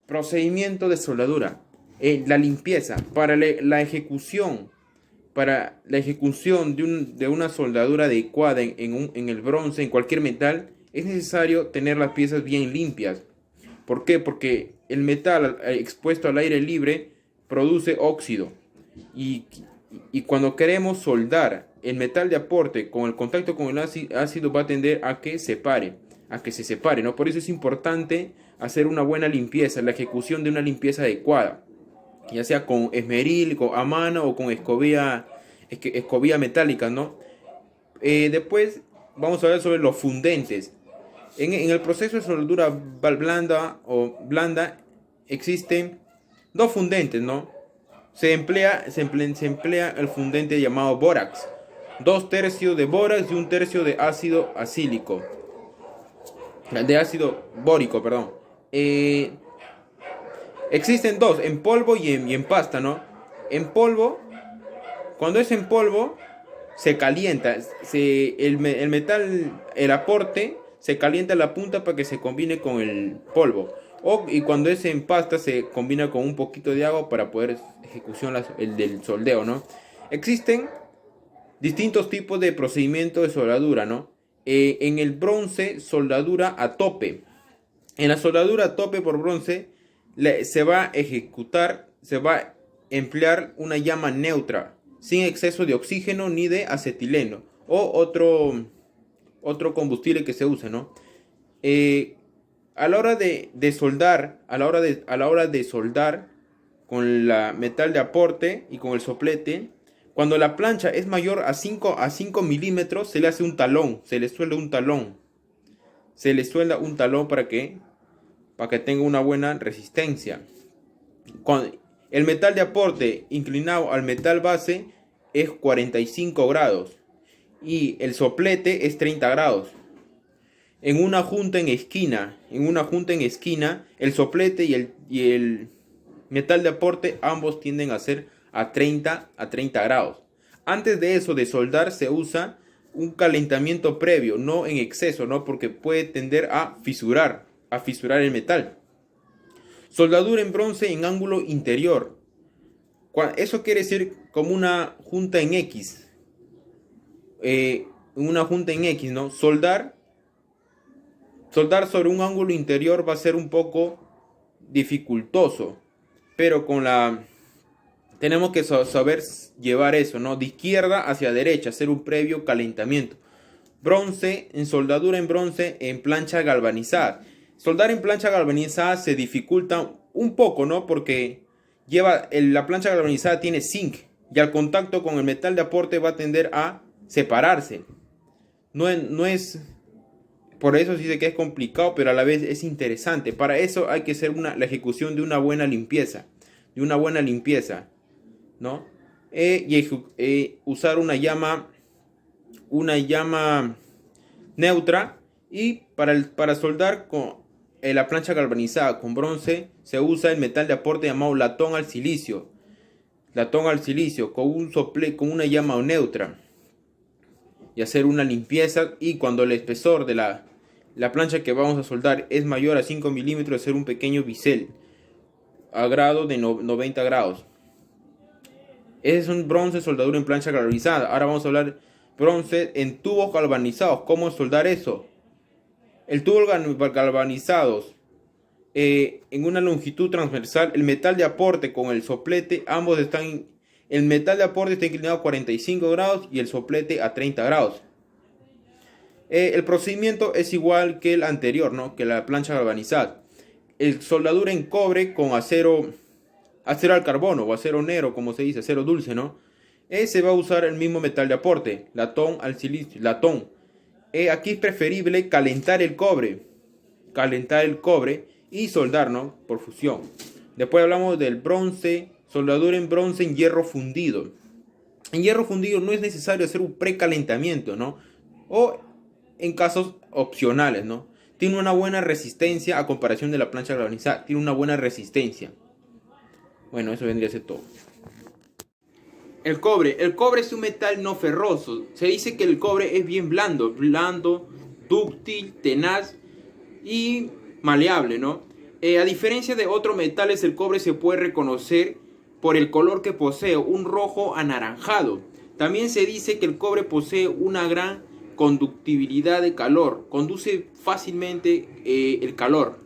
Procedimiento de soldadura. La limpieza. Para la ejecución de una soldadura adecuada en el bronce, en cualquier metal, es necesario tener las piezas bien limpias. ¿Por qué? Porque el metal expuesto al aire libre produce óxido. Y, y cuando queremos soldar el metal de aporte con el contacto con el ácido va a tender a que se separe, ¿no? Por eso es importante hacer una buena limpieza, la ejecución de una limpieza adecuada, ya sea con esmeril, a mano o con escobilla metálica, ¿no? Después vamos a ver sobre los fundentes. En el proceso de soldadura blanda existen dos fundentes, ¿no? Se emplea el fundente llamado bórax, 2/3 de bórax y 1/3 de ácido acílico, de ácido bórico, perdón. Existen dos, en polvo y en pasta, ¿no? En polvo, cuando es en polvo, se calienta, el metal, el aporte, se calienta la punta para que se combine con el polvo. Y cuando es en pasta, se combina con un poquito de agua para poder ejecución el del soldeo, ¿no? Existen distintos tipos de procedimiento de soldadura, ¿no? En el bronce, soldadura a tope. En la soldadura a tope por bronce, se va a emplear una llama neutra, sin exceso de oxígeno ni de acetileno o otro combustible que se use, ¿no? A la hora de soldar, a la hora de soldar con la metal de aporte y con el soplete, cuando la plancha es mayor a 5 milímetros, se le hace un talón, se le suelda un talón. Se le suelda un talón para que tenga una buena resistencia. El metal de aporte inclinado al metal base es 45 grados y el soplete es 30 grados. En una junta en esquina, el soplete y el metal de aporte ambos tienden a ser a 30 grados. Antes de eso, de soldar, se usa un calentamiento previo, no en exceso, ¿no? Porque puede tender a fisurar el metal. Soldadura en bronce en ángulo interior. Eso quiere decir como una junta en X. Una junta en X, ¿no? Soldar sobre un ángulo interior va a ser un poco dificultoso, pero tenemos que saber llevar eso, ¿no? De izquierda hacia derecha, hacer un previo calentamiento. Soldadura en bronce en plancha galvanizada. Soldar en plancha galvanizada se dificulta un poco, ¿no? Porque la plancha galvanizada tiene zinc y al contacto con el metal de aporte va a tender a separarse. No es por eso dice que es complicado, pero a la vez es interesante. Para eso hay que hacer la ejecución de una buena limpieza, ¿no? Usar una llama neutra. Y para soldar con la plancha galvanizada con bronce se usa el metal de aporte llamado latón al silicio con una llama neutra y hacer una limpieza. Y cuando el espesor de la plancha que vamos a soldar es mayor a 5 milímetros, hacer un pequeño bisel a grado de 90 grados. Ese es un bronce, soldadura en plancha galvanizada. Ahora vamos a hablar bronce en tubos galvanizados. ¿Cómo soldar eso? El tubo galvanizados en una longitud transversal, el metal de aporte con el soplete, el metal de aporte está inclinado a 45 grados y el soplete a 30 grados. El procedimiento es igual que el anterior, ¿no? Que la plancha galvanizada. El soldadura en cobre con acero al carbono o acero negro, como se dice, acero dulce, ¿no? Se va a usar el mismo metal de aporte, latón al silicio, latón. Aquí es preferible calentar el cobre y soldar, ¿no? Por fusión. Después hablamos del bronce, soldadura en bronce en hierro fundido. En hierro fundido no es necesario hacer un precalentamiento, ¿no? O en casos opcionales, ¿no? Tiene una buena resistencia a comparación de la plancha galvanizada. Tiene una buena resistencia. Bueno, eso vendría a ser todo. El cobre es un metal no ferroso. Se dice que el cobre es bien blando, dúctil, tenaz y maleable, ¿no? A diferencia de otros metales, el cobre se puede reconocer por el color que posee, un rojo anaranjado. También se dice que el cobre posee una gran conductibilidad de calor, conduce fácilmente el calor.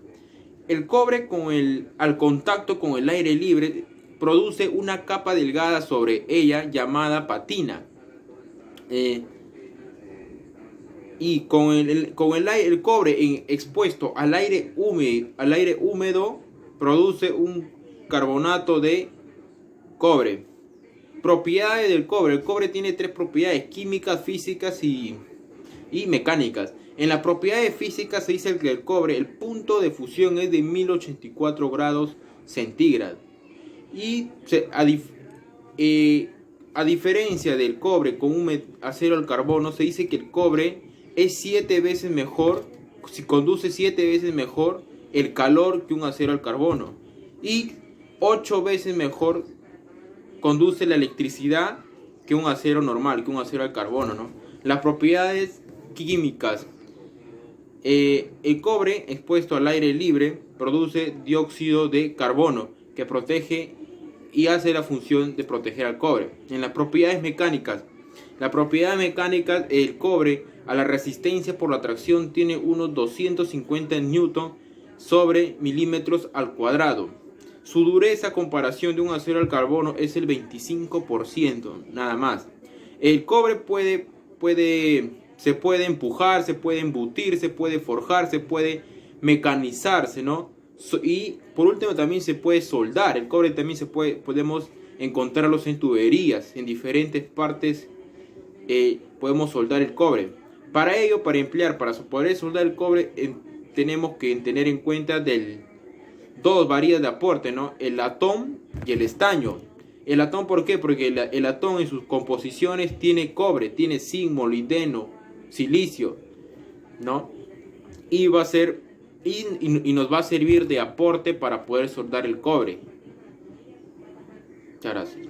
El cobre al contacto con el aire libre produce una capa delgada sobre ella llamada patina. Y con el cobre expuesto al aire húmedo produce un carbonato de cobre. Propiedades del cobre. El cobre tiene tres propiedades: químicas, físicas y mecánicas. En las propiedades físicas se dice que el cobre, el punto de fusión es de 1084 grados centígrados. Y a diferencia del cobre con un acero al carbono, se dice que el cobre es 7 veces mejor, conduce 7 veces mejor el calor que un acero al carbono, y 8 veces mejor conduce la electricidad que un acero normal, que un acero al carbono, ¿no? Las propiedades químicas. El cobre expuesto al aire libre produce dióxido de carbono que protege y hace la función de proteger al cobre. En las propiedades mecánicas, el cobre a la resistencia por la tracción tiene unos 250 newton sobre milímetros al cuadrado. Su dureza a comparación de un acero al carbono es el 25%, nada más. El cobre se puede empujar, se puede embutir, se puede forjar, se puede mecanizarse, ¿no? Y por último también se puede soldar. El cobre también podemos encontrarlos en tuberías, en diferentes partes podemos soldar el cobre. Para poder soldar el cobre tenemos que tener en cuenta dos variedades de aporte, ¿no? El latón y el estaño. El latón, ¿por qué? Porque el latón en sus composiciones tiene cobre, tiene zinc, molibdeno, silicio, ¿no? Y nos va a servir de aporte para poder soldar el cobre. Muchas gracias.